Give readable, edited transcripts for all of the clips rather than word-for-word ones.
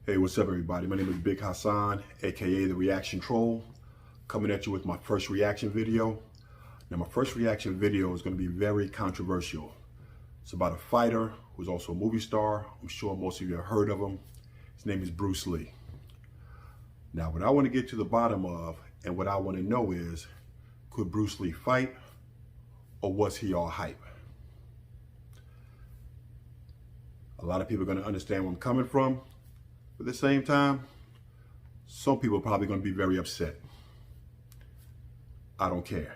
Hey, what's up everybody? My name is Big Hassan, aka The Reaction Troll, coming at you with my first reaction video. Now my first reaction video is going to be very controversial. It's about a fighter who's also a movie star. I'm sure most of you have heard of him. His name is Bruce Lee. Now what I want to get to the bottom of and what I want to know is, could Bruce Lee fight or was he all hype? A lot of people are going to understand where I'm coming from. But at the same time, some people are probably going to be very upset. I don't care.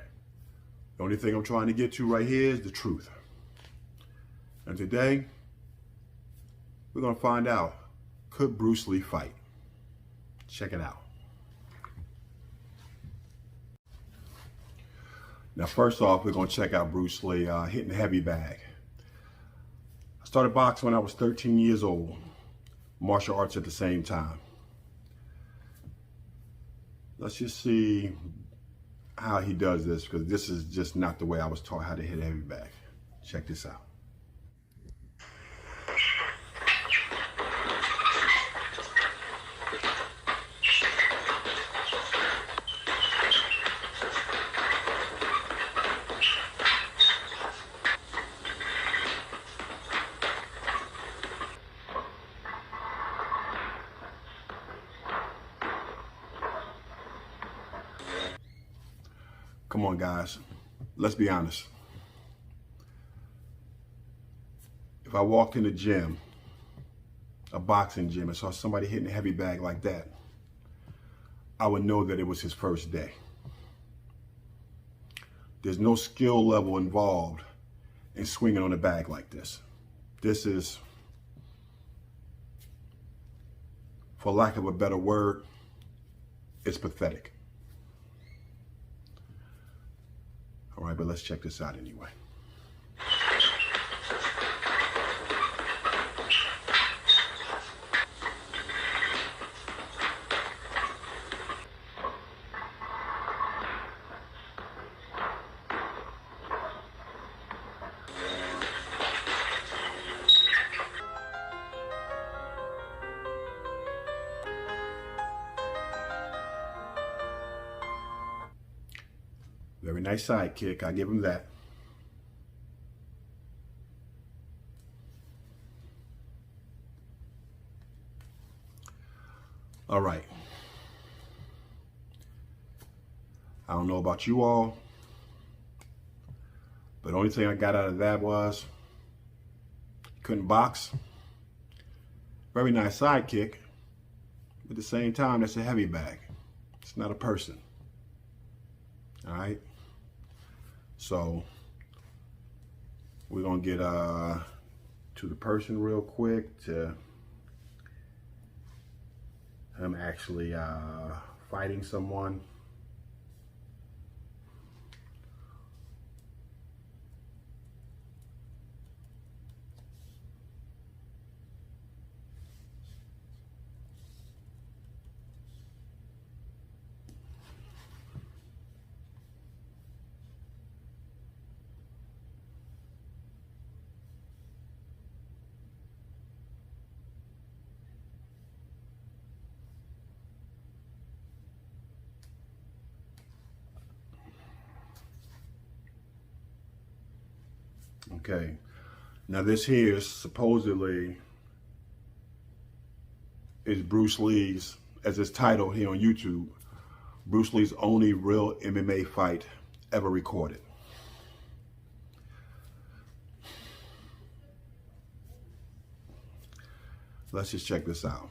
The only thing I'm trying to get to right here is the truth. And today, we're going to find out, could Bruce Lee fight? Check it out. Now, first off, we're going to check out Bruce Lee hitting the heavy bag. I started boxing when I was 13 years old. Martial arts at the same time. Let's just see how he does this, because this is just not the way I was taught how to hit a heavy bag. Check this out. Come on, guys. Let's be honest. If I walked in a gym, a boxing gym, and saw somebody hitting a heavy bag like that, I would know that it was his first day. There's no skill level involved in swinging on a bag like this. This is, for lack of a better word, it's pathetic. All right, but let's check this out anyway. Very nice side kick, I give him that. All right. I don't know about you all, but the only thing I got out of that was couldn't box. Very nice side kick, but at the same time, that's a heavy bag. It's not a person. All right. So we're gonna get to the person real quick, to him actually fighting someone. Okay, now this here is supposedly is Bruce Lee's, as his title here on YouTube, Bruce Lee's only real MMA fight ever recorded. Let's just check this out.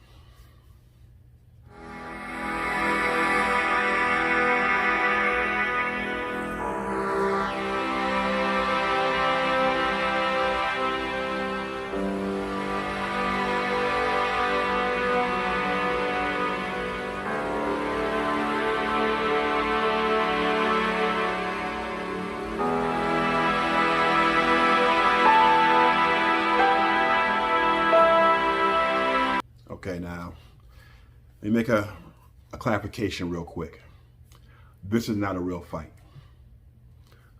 Okay, now, let me make a clarification real quick. This is not a real fight.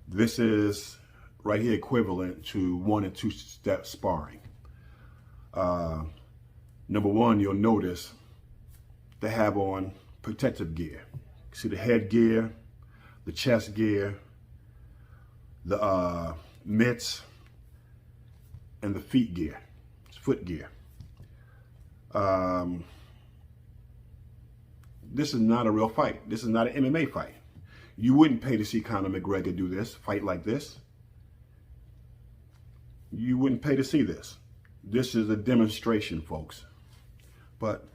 This is right here equivalent to 1 and 2 step sparring. Number one, you'll notice they have on protective gear. See the head gear, the chest gear, the mitts, and the feet gear, foot gear. This is not a real fight. This is not an MMA fight. You wouldn't pay to see Conor McGregor do this, fight like this. You wouldn't pay to see this. This is a demonstration, folks. But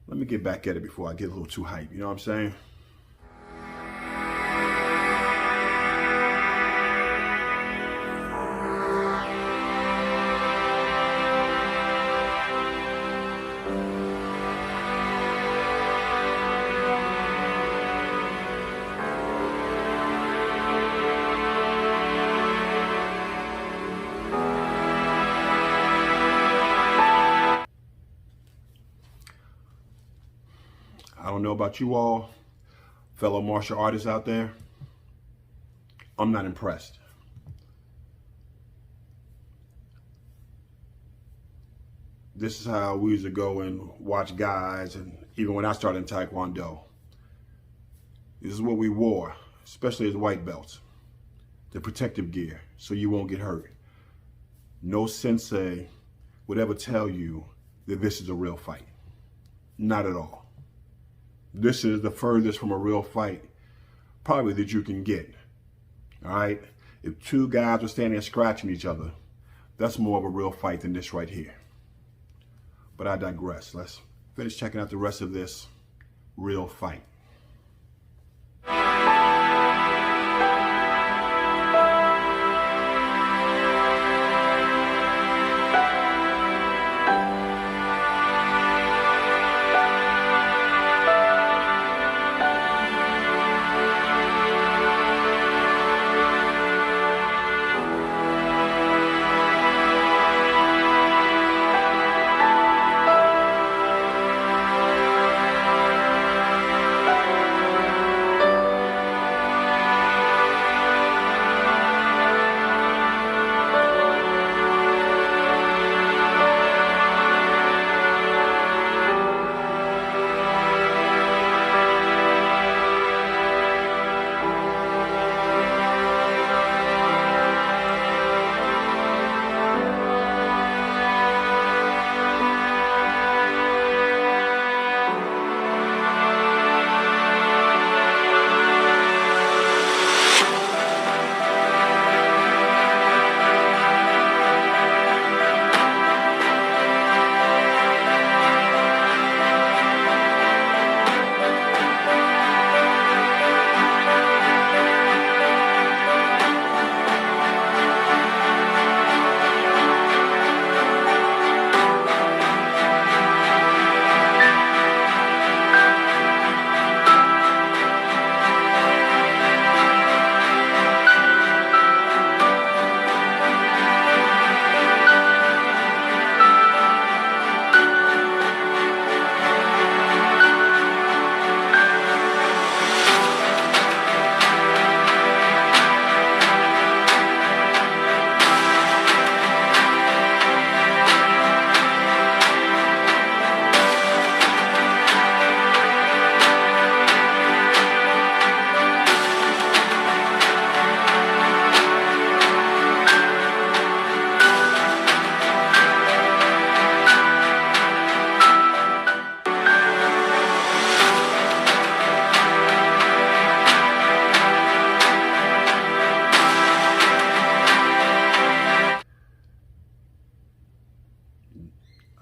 let me get back at it before I get a little too hyped. You know what I'm saying? I don't know about you all, fellow martial artists out there. I'm not impressed. This is how we used to go and watch guys, and even when I started in Taekwondo, this is what we wore, especially as white belts, the protective gear, so you won't get hurt. No sensei would ever tell you that this is a real fight. Not at all. This is the furthest from a real fight probably that you can get. All right? If two guys are standing there scratching each other, that's more of a real fight than this right here. But I digress. Let's finish checking out the rest of this real fight.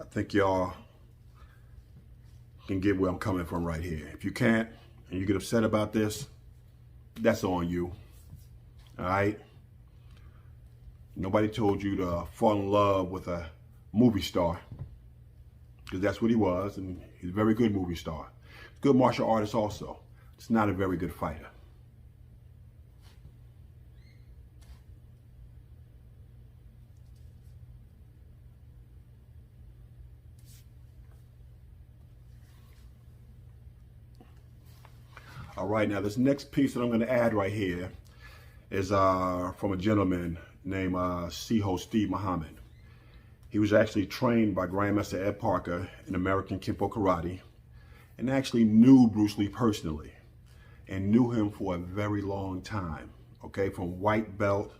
I think y'all can get where I'm coming from right here. If you can't, and you get upset about this, that's on you. All right? Nobody told you to fall in love with a movie star, because that's what he was, and he's a very good movie star. Good martial artist also. It's not a very good fighter. All right, now this next piece that I'm going to add right here is from a gentleman named Steve Muhammad. He was actually trained by Grandmaster Ed Parker in American Kempo Karate and actually knew Bruce Lee personally and knew him for a very long time. Okay, from white belt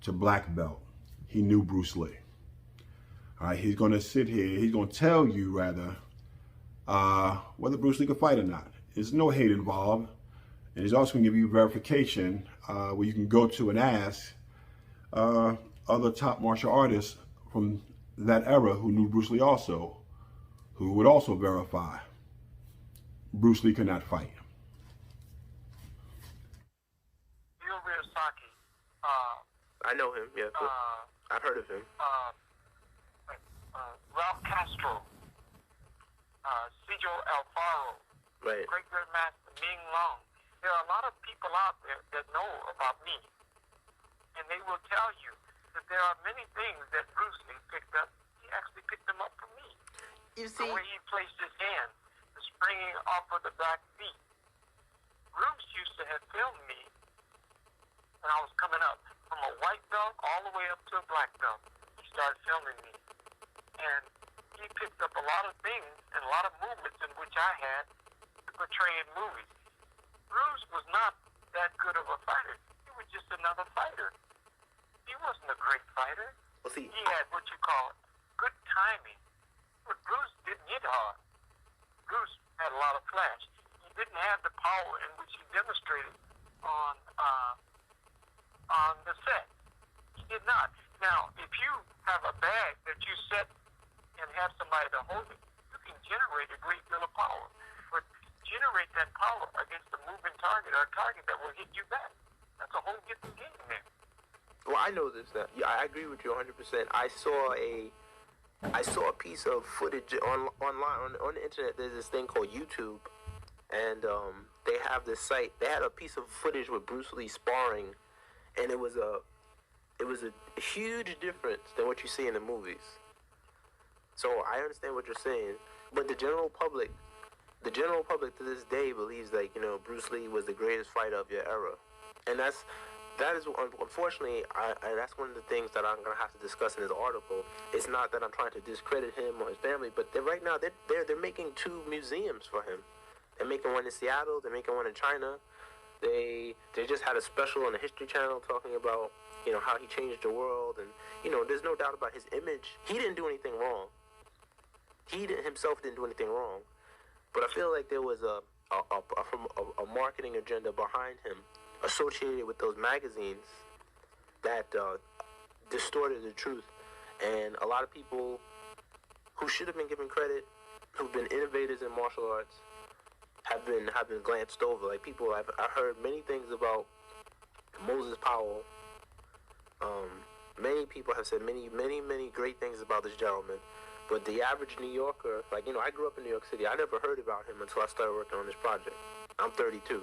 to black belt, he knew Bruce Lee. All right, he's going to sit here, he's going to tell you rather whether Bruce Lee could fight or not. There's no hate involved. And he's also going to give you verification where you can go to and ask other top martial artists from that era who knew Bruce Lee also, who would also verify Bruce Lee could not fight. I know him, yeah. I've heard of him. Ralph Castro, Cedro Alfaro, Right. Great Grandmaster Ming Long. There are a lot of people out there that know about me, and they will tell you that there are many things that Bruce Lee picked up. He actually picked them up from me. You see, The way he placed his hand, the springing off of the back feet. Bruce used to have filmed me when I was coming up, from a white belt all the way up to a black belt. He started filming me. And he picked up a lot of things and a lot of movements in which I had to portray in movies. Bruce was not that good of a fighter. He was just another fighter. He wasn't a great fighter. well, see, He had what you call good timing. But Bruce didn't hit hard. Bruce had a lot of flash. He didn't have the power in which he demonstrated on the set. He did not. Now, if you have a bag that you set and have somebody to hold it, you can generate a great deal of power. But generate that power against a moving target or a target that will hit you back. That's a whole different game there. well, I know this. That yeah, I agree with you 100%. I saw a piece of footage online on the internet. There's this thing called YouTube, and they have this site. They had a piece of footage with Bruce Lee sparring, and it was a huge difference than what you see in the movies. So I understand what you're saying, but the general public to this day believes that, you know, Bruce Lee was the greatest fighter of your era, and that is unfortunately, that's one of the things that I'm gonna have to discuss in this article. It's not that I'm trying to discredit him or his family, but right now they're making 2 museums for him. They're making one in Seattle. They're making one in China. They just had a special on the History Channel talking about, you know, how he changed the world, and, you know, there's no doubt about his image. He didn't do anything wrong. Himself didn't do anything wrong, but I feel like there was a marketing agenda behind him, associated with those magazines, that distorted the truth, and a lot of people who should have been given credit, who've been innovators in martial arts, have been glanced over. Like, people, I've heard many things about Moses Powell. Many people have said many great things about this gentleman. But the average New Yorker, like, you know, I grew up in New York City. I never heard about him until I started working on this project. I'm 32.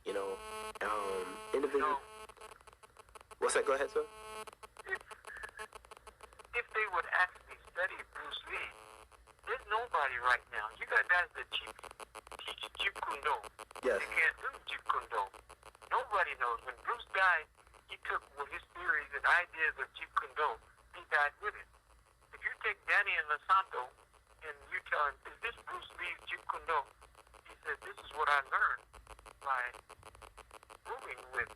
You know, individual. What's that? Go ahead, sir. If they would actually study Bruce Lee, there's nobody right now. You got guys that teach Jeet Kune Do. Yes. They can't do Jeet Kune Do. Nobody knows. When Bruce died, he took his theories and ideas of Jeet Kune Do. He died with it. If you take Danny and Lasanto and you tell him, is this Bruce Lee's Jeet Kune Do? He said, this is what I learned by moving with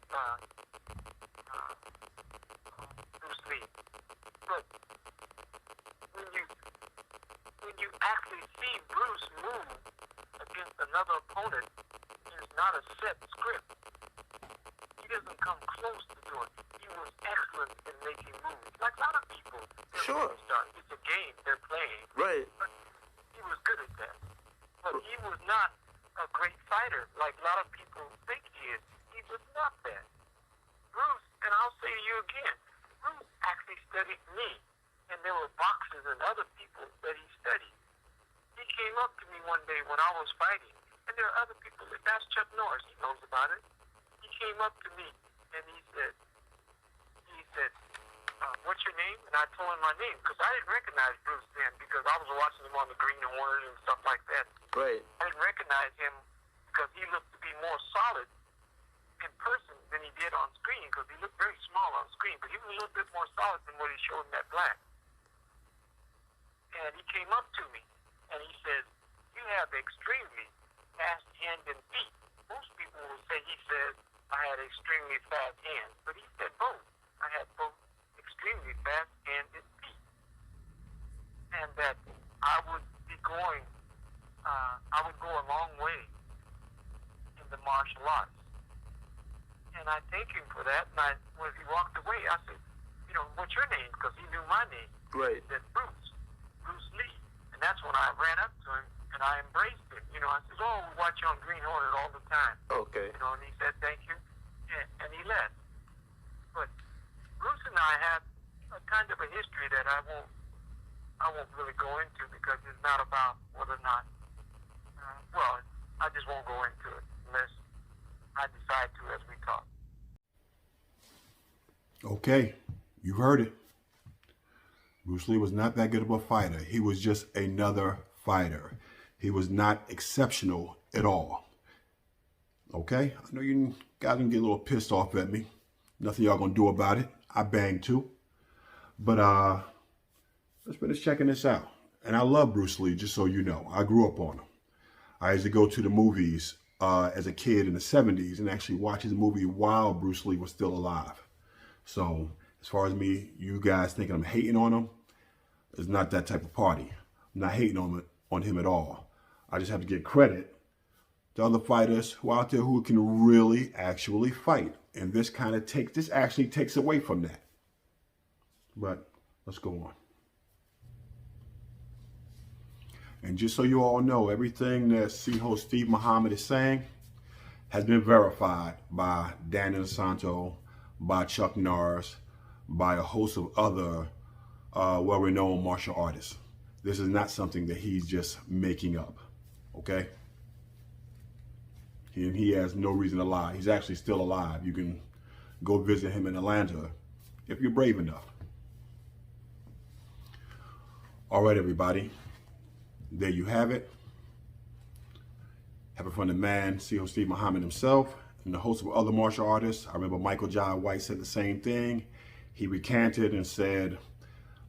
Bruce Lee. But when you actually see Bruce move against another opponent, it's not a set script. He doesn't come close to doing it. He was excellent in making moves. Like a lot of people. Sure. It's a game they're playing. Right. But he was good at that. But he was not a great fighter like a lot of people think he is. He was not that. Bruce, and I'll say to you again, Bruce actually studied me. And there were boxers and other people that he studied. He came up to me one day when I was fighting. And there are other people. That's Chuck Norris. He knows about it. He came up to me and he said, what's your name? And I told him my name because I didn't recognize Bruce then because I was watching him on the Green Hornet and stuff like that. Right. I didn't recognize him because he looked to be more solid in person than he did on screen because he looked very small on screen, but he was a little bit more solid than what he showed in that black. And he came up to me and he says, "You have extremely fast hands and feet." Most people will say he said I had extremely fast hands, but he said both. I had both extremely fast hands and feet, and that I would be going, I would go a long way in the martial arts. And I thank him for that. And when he walked away, I said, "You know, what's your name?" Because he knew my name. Right. He said, Bruce Lee. And that's when I ran up to him and I embraced him. You know, I said, "Oh, we watch you on Green Hornet all the time." Okay. You know, and he said, "Thank you." And he left. But Bruce and I have a kind of a history that I won't really go into because it's not about whether or not, well, I just won't go into it unless I decide to as we talk. Okay, you heard it. Bruce Lee was not that good of a fighter. He was just another fighter. He was not exceptional at all. Okay, I know you guys can get a little pissed off at me. Nothing y'all gonna do about it. I bang too. But let's finish checking this out. And I love Bruce Lee, just so you know. I grew up on him. I used to go to the movies as a kid in the 70s and actually watch his movie while Bruce Lee was still alive. So as far as me, you guys thinking I'm hating on him, it's not that type of party. I'm not hating on him at all. I just have to give credit to other fighters who are out there who can really actually fight. And this actually takes away from that. But let's go on. And just so you all know, everything that CEO Steve Muhammad is saying has been verified by Dan Inosanto, by Chuck Norris, by a host of other well-renowned martial artists. This is not something that he's just making up, okay? He has no reason to lie. He's actually still alive. You can go visit him in Atlanta if you're brave enough. All right, everybody. There you have it. Have it from the man, CEO Steve Muhammad himself, and the host of other martial artists. I remember Michael Jai White said the same thing. He recanted and said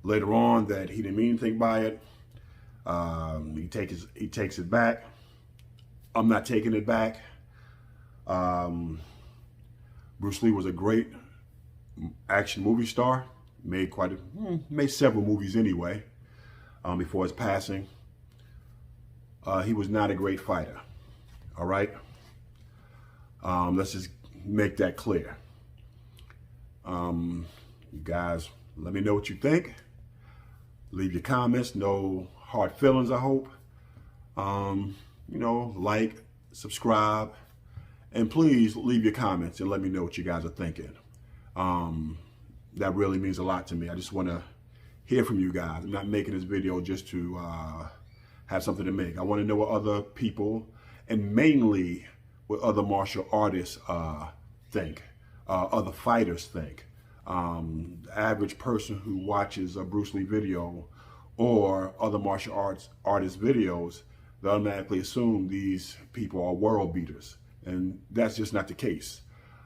later on that he didn't mean anything by it. He takes it back. I'm not taking it back. Bruce Lee was a great action movie star. Made several movies anyway before his passing. He was not a great fighter. All right. Let's just make that clear. You guys, let me know what you think. Leave your comments. No hard feelings, I hope. You know, like, subscribe, and please leave your comments and let me know what you guys are thinking. That really means a lot to me. I just want to hear from you guys. I'm not making this video just to have something to make. I want to know what other people, and mainly what other martial artists think, other fighters think. The average person who watches a Bruce Lee video or other martial artist videos, they automatically assume these people are world beaters. And that's just not the case.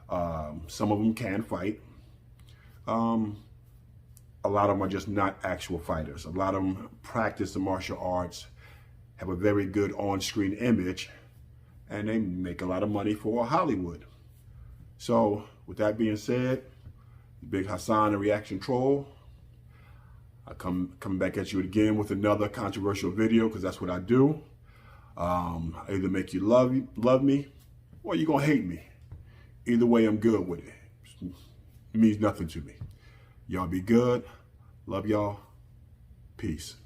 Some of them can fight. A lot of them are just not actual fighters. A lot of them practice the martial arts, have a very good on-screen image, and they make a lot of money for Hollywood. So with that being said, Big Hassan, the reaction troll, I come back at you again with another controversial video, because that's what I do. I either make you love me, or you're gonna hate me. Either way, I'm good with it. It means nothing to me. Y'all be good. Love y'all. Peace.